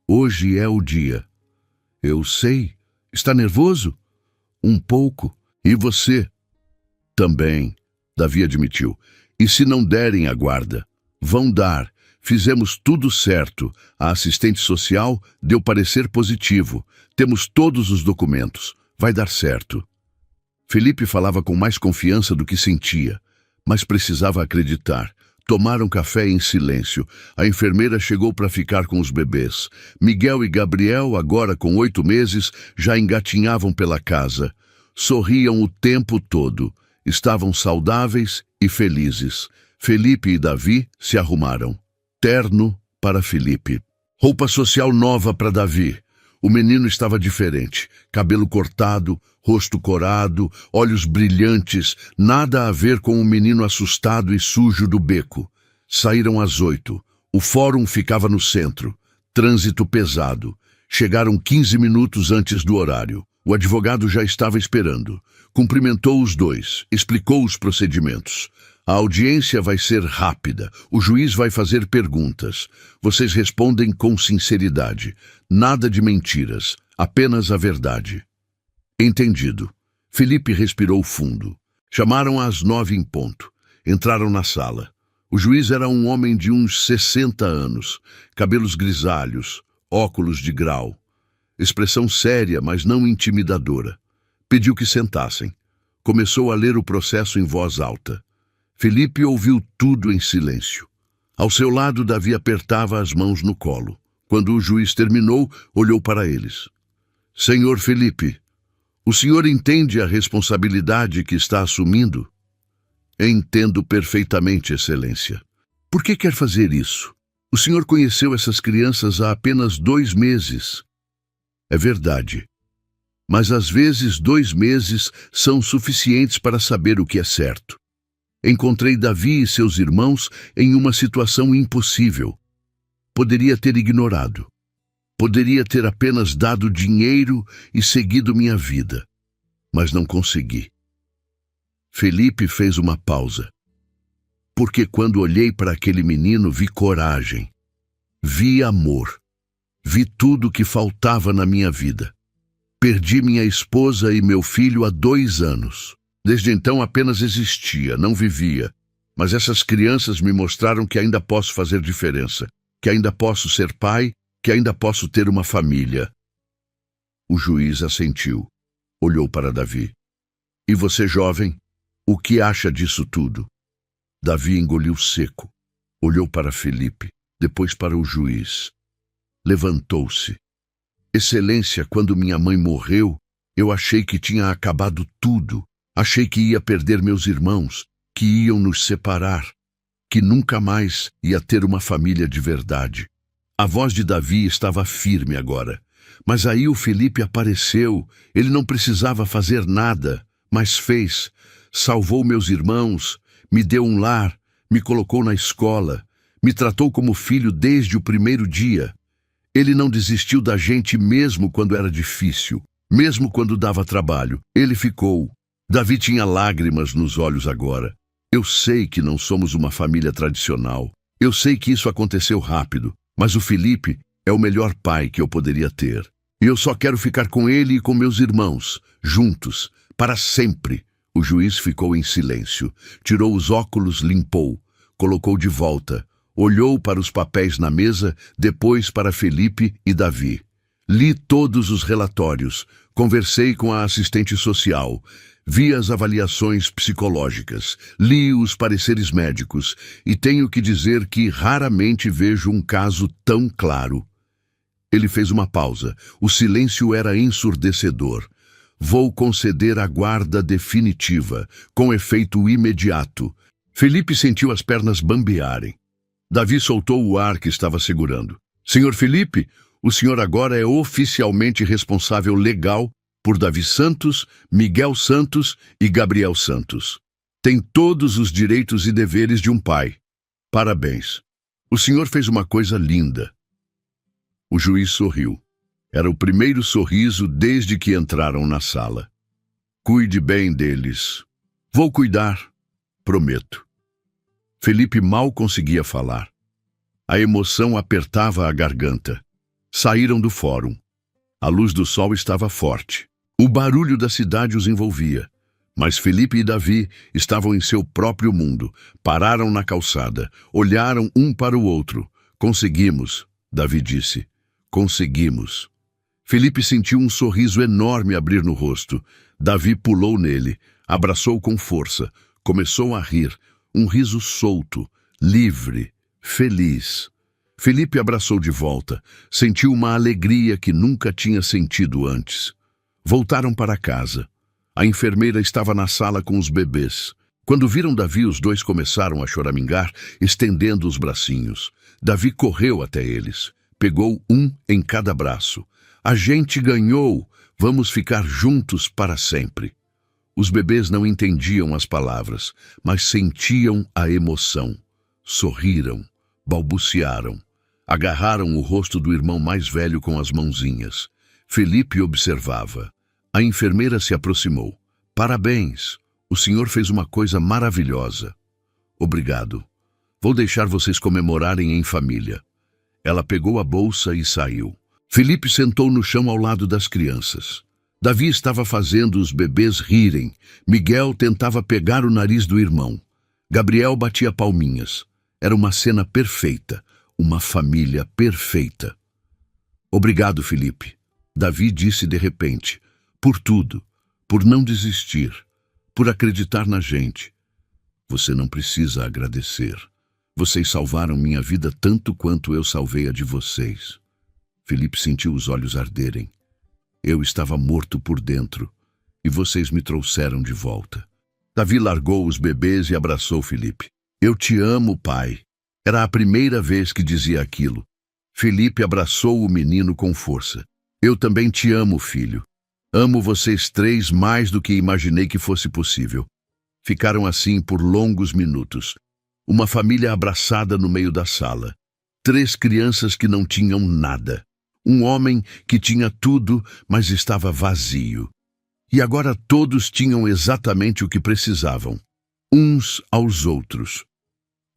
Hoje é o dia. Eu sei. Está nervoso? Um pouco. E você? Também. Davi admitiu. E se não derem a guarda? Vão dar. Fizemos tudo certo. A assistente social deu parecer positivo. Temos todos os documentos. Vai dar certo. Felipe falava com mais confiança do que sentia, mas precisava acreditar. Tomaram café em silêncio. A enfermeira chegou para ficar com os bebês. Miguel e Gabriel, agora com 8 meses, já engatinhavam pela casa. Sorriam o tempo todo. Estavam saudáveis e felizes. Felipe e Davi se arrumaram. Terno para Felipe. Roupa social nova para Davi. O menino estava diferente. Cabelo cortado, rosto corado, olhos brilhantes. Nada a ver com o menino assustado e sujo do beco. Saíram às 8. O fórum ficava no centro. Trânsito pesado. Chegaram 15 minutos antes do horário. O advogado já estava esperando. Cumprimentou os dois, explicou os procedimentos. A audiência vai ser rápida. O juiz vai fazer perguntas. Vocês respondem com sinceridade. Nada de mentiras, apenas a verdade. Entendido. Felipe respirou fundo. Chamaram às 9 em ponto. Entraram na sala. O juiz era um homem de uns 60 anos, cabelos grisalhos, óculos de grau. Expressão séria, mas não intimidadora. Pediu que sentassem. Começou a ler o processo em voz alta. Felipe ouviu tudo em silêncio. Ao seu lado, Davi apertava as mãos no colo. Quando o juiz terminou, olhou para eles. Senhor Felipe, o senhor entende a responsabilidade que está assumindo? Entendo perfeitamente, Excelência. Por que quer fazer isso? O senhor conheceu essas crianças há apenas 2 meses. É verdade. Mas às vezes 2 meses são suficientes para saber o que é certo. Encontrei Davi e seus irmãos em uma situação impossível. Poderia ter ignorado. Poderia ter apenas dado dinheiro e seguido minha vida. Mas não consegui. Felipe fez uma pausa. Porque quando olhei para aquele menino, vi coragem. Vi amor. Vi tudo o que faltava na minha vida. Perdi minha esposa e meu filho há 2 anos. Desde então apenas existia, não vivia. Mas essas crianças me mostraram que ainda posso fazer diferença, que ainda posso ser pai, que ainda posso ter uma família. O juiz assentiu. Olhou para Davi. E você, jovem, o que acha disso tudo? Davi engoliu seco. Olhou para Felipe, depois para o juiz. Levantou-se. Excelência, quando minha mãe morreu, eu achei que tinha acabado tudo. Achei que ia perder meus irmãos, que iam nos separar, que nunca mais ia ter uma família de verdade. A voz de Davi estava firme agora. Mas aí o Felipe apareceu. Ele não precisava fazer nada, mas fez. Salvou meus irmãos, me deu um lar, me colocou na escola, me tratou como filho desde o primeiro dia. Ele não desistiu da gente mesmo quando era difícil, mesmo quando dava trabalho. Ele ficou. Davi tinha lágrimas nos olhos agora. Eu sei que não somos uma família tradicional. Eu sei que isso aconteceu rápido, mas o Felipe é o melhor pai que eu poderia ter. E eu só quero ficar com ele e com meus irmãos, juntos, para sempre. O juiz ficou em silêncio, tirou os óculos, limpou, colocou de volta, olhou para os papéis na mesa, depois para Felipe e Davi. Li todos os relatórios, conversei com a assistente social, vi as avaliações psicológicas, li os pareceres médicos e tenho que dizer que raramente vejo um caso tão claro. Ele fez uma pausa. O silêncio era ensurdecedor. Vou conceder a guarda definitiva, com efeito imediato. Felipe sentiu as pernas bambearem. Davi soltou o ar que estava segurando. Senhor Felipe, o senhor agora é oficialmente responsável legal por Davi Santos, Miguel Santos e Gabriel Santos. Tem todos os direitos e deveres de um pai. Parabéns. O senhor fez uma coisa linda. O juiz sorriu. Era o primeiro sorriso desde que entraram na sala. Cuide bem deles. Vou cuidar, prometo. Felipe mal conseguia falar. A emoção apertava a garganta. Saíram do fórum. A luz do sol estava forte. O barulho da cidade os envolvia. Mas Felipe e Davi estavam em seu próprio mundo. Pararam na calçada. Olharam um para o outro. Conseguimos, Davi disse. Conseguimos. Felipe sentiu um sorriso enorme abrir no rosto. Davi pulou nele, abraçou com força, começou a rir, um riso solto, livre, feliz. Felipe abraçou de volta, sentiu uma alegria que nunca tinha sentido antes. Voltaram para casa. A enfermeira estava na sala com os bebês. Quando viram Davi, os dois começaram a choramingar, estendendo os bracinhos. Davi correu até eles, pegou um em cada braço. A gente ganhou, vamos ficar juntos para sempre. Os bebês não entendiam as palavras, mas sentiam a emoção. Sorriram, balbuciaram, agarraram o rosto do irmão mais velho com as mãozinhas. Felipe observava. A enfermeira se aproximou. Parabéns, o senhor fez uma coisa maravilhosa. Obrigado. Vou deixar vocês comemorarem em família. Ela pegou a bolsa e saiu. Felipe sentou no chão ao lado das crianças. Davi estava fazendo os bebês rirem. Miguel tentava pegar o nariz do irmão. Gabriel batia palminhas. Era uma cena perfeita, uma família perfeita. Obrigado, Felipe. Davi disse de repente. Por tudo, por não desistir, por acreditar na gente. Você não precisa agradecer. Vocês salvaram minha vida tanto quanto eu salvei a de vocês. Felipe sentiu os olhos arderem. Eu estava morto por dentro, e vocês me trouxeram de volta. Davi largou os bebês e abraçou Felipe. Eu te amo, pai. Era a primeira vez que dizia aquilo. Felipe abraçou o menino com força. Eu também te amo, filho. Amo vocês três mais do que imaginei que fosse possível. Ficaram assim por longos minutos. Uma família abraçada no meio da sala. 3 crianças que não tinham nada. Um homem que tinha tudo, mas estava vazio. E agora todos tinham exatamente o que precisavam, uns aos outros.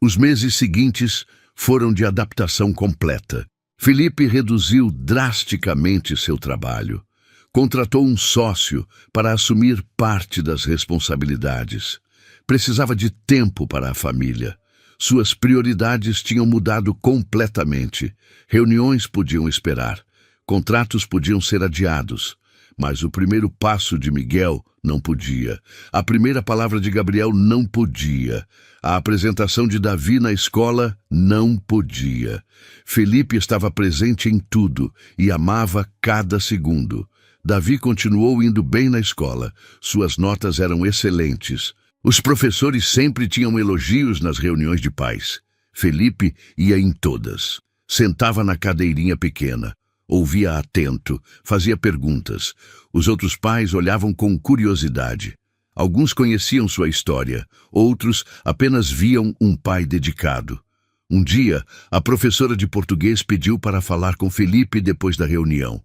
Os meses seguintes foram de adaptação completa. Felipe reduziu drasticamente seu trabalho. Contratou um sócio para assumir parte das responsabilidades. Precisava de tempo para a família. Suas prioridades tinham mudado completamente. Reuniões podiam esperar. Contratos podiam ser adiados. Mas o primeiro passo de Miguel não podia. A primeira palavra de Gabriel não podia. A apresentação de Davi na escola não podia. Felipe estava presente em tudo e amava cada segundo. Davi continuou indo bem na escola. Suas notas eram excelentes. Os professores sempre tinham elogios nas reuniões de pais. Felipe ia em todas. Sentava na cadeirinha pequena. Ouvia atento, fazia perguntas. Os outros pais olhavam com curiosidade. Alguns conheciam sua história, outros apenas viam um pai dedicado. Um dia, a professora de português pediu para falar com Felipe depois da reunião.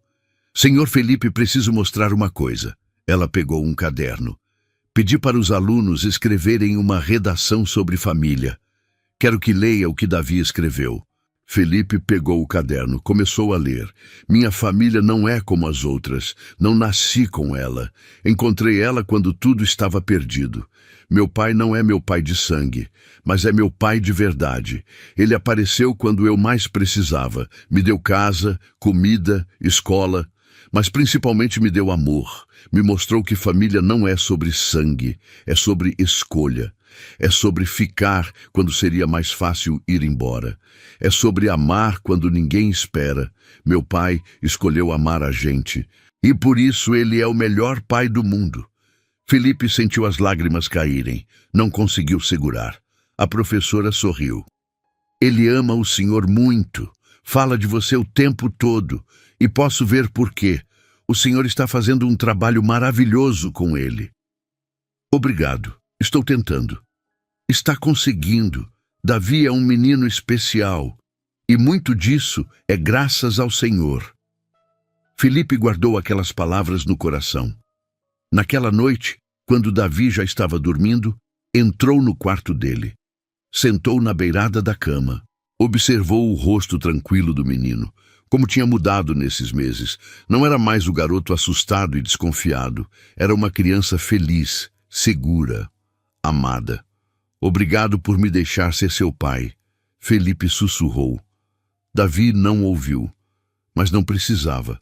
Senhor Felipe, preciso mostrar uma coisa. Ela pegou um caderno. Pedi para os alunos escreverem uma redação sobre família. Quero que leia o que Davi escreveu. Felipe pegou o caderno, começou a ler. Minha família não é como as outras. Não nasci com ela. Encontrei ela quando tudo estava perdido. Meu pai não é meu pai de sangue, mas é meu pai de verdade. Ele apareceu quando eu mais precisava. Me deu casa, comida, escola, mas principalmente me deu amor. Me mostrou que família não é sobre sangue, é sobre escolha. É sobre ficar quando seria mais fácil ir embora. É sobre amar quando ninguém espera. Meu pai escolheu amar a gente. E por isso ele é o melhor pai do mundo. Felipe sentiu as lágrimas caírem. Não conseguiu segurar. A professora sorriu. Ele ama o senhor muito. Fala de você o tempo todo. E posso ver por quê. O senhor está fazendo um trabalho maravilhoso com ele. Obrigado. Estou tentando. Está conseguindo. Davi é um menino especial. E muito disso é graças ao Senhor. Felipe guardou aquelas palavras no coração. Naquela noite, quando Davi já estava dormindo, entrou no quarto dele. Sentou na beirada da cama. Observou o rosto tranquilo do menino. Como tinha mudado nesses meses. Não era mais o garoto assustado e desconfiado. Era uma criança feliz, segura, amada. Obrigado por me deixar ser seu pai. Felipe sussurrou. Davi não ouviu, mas não precisava.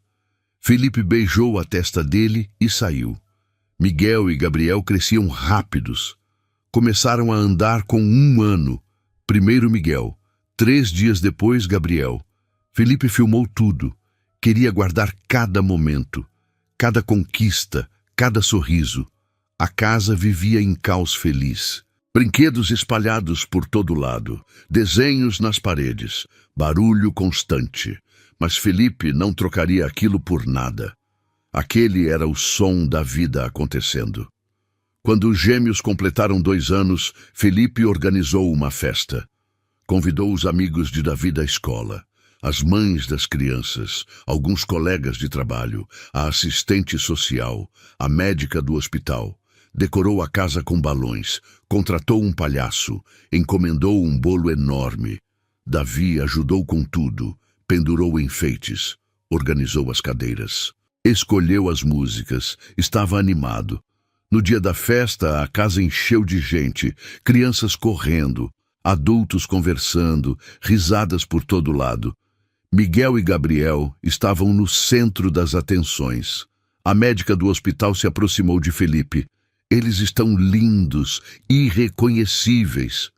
Felipe beijou a testa dele e saiu. Miguel e Gabriel cresciam rápidos. Começaram a andar com 1 ano. Primeiro Miguel, 3 dias depois Gabriel. Felipe filmou tudo. Queria guardar cada momento, cada conquista, cada sorriso. A casa vivia em caos feliz. Brinquedos espalhados por todo lado, desenhos nas paredes, barulho constante. Mas Felipe não trocaria aquilo por nada. Aquele era o som da vida acontecendo. Quando os gêmeos completaram 2 anos, Felipe organizou uma festa. Convidou os amigos de Davi da escola, as mães das crianças, alguns colegas de trabalho, a assistente social, a médica do hospital. Decorou a casa com balões, contratou um palhaço, encomendou um bolo enorme. Davi ajudou com tudo, pendurou enfeites, organizou as cadeiras. Escolheu as músicas, estava animado. No dia da festa, a casa encheu de gente, crianças correndo, adultos conversando, risadas por todo lado. Miguel e Gabriel estavam no centro das atenções. A médica do hospital se aproximou de Felipe. Eles estão lindos, irreconhecíveis.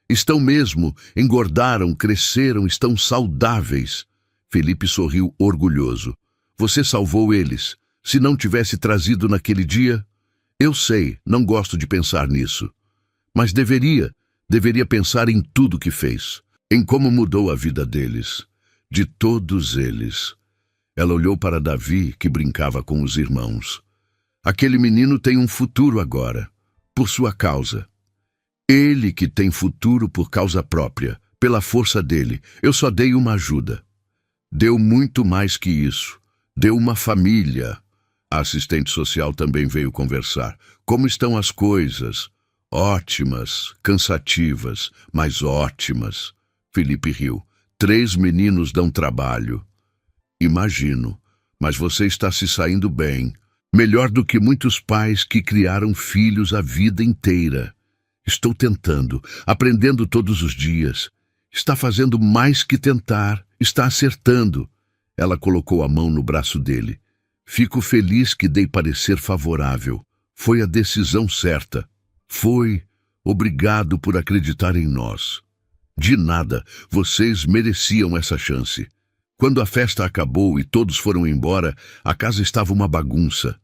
Estão mesmo, engordaram, cresceram, estão saudáveis. Felipe sorriu orgulhoso. Você salvou eles. se não tivesse trazido naquele dia? Eu sei, não gosto de pensar nisso. Mas deveria pensar em tudo que fez, em como mudou a vida deles, de todos eles. Ela olhou para Davi, que brincava com os irmãos. Aquele menino tem um futuro agora, por sua causa. Ele que tem futuro por causa própria, pela força dele. Eu só dei uma ajuda. Deu muito mais que isso. Deu uma família. A assistente social também veio conversar. Como estão as coisas? Ótimas, cansativas, mas ótimas. Felipe riu. 3 meninos dão trabalho. Imagino, mas você está se saindo bem. Melhor do que muitos pais que criaram filhos a vida inteira. Estou tentando, aprendendo todos os dias. Está fazendo mais que tentar, está acertando. Ela colocou a mão no braço dele. Fico feliz que dei parecer favorável. Foi a decisão certa. Foi. Obrigado por acreditar em nós. De nada, vocês mereciam essa chance. Quando a festa acabou e todos foram embora, a casa estava uma bagunça.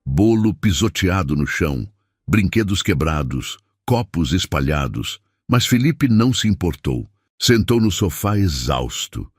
Bolo pisoteado no chão, brinquedos quebrados, copos espalhados. Mas Felipe não se importou. Sentou no sofá exausto.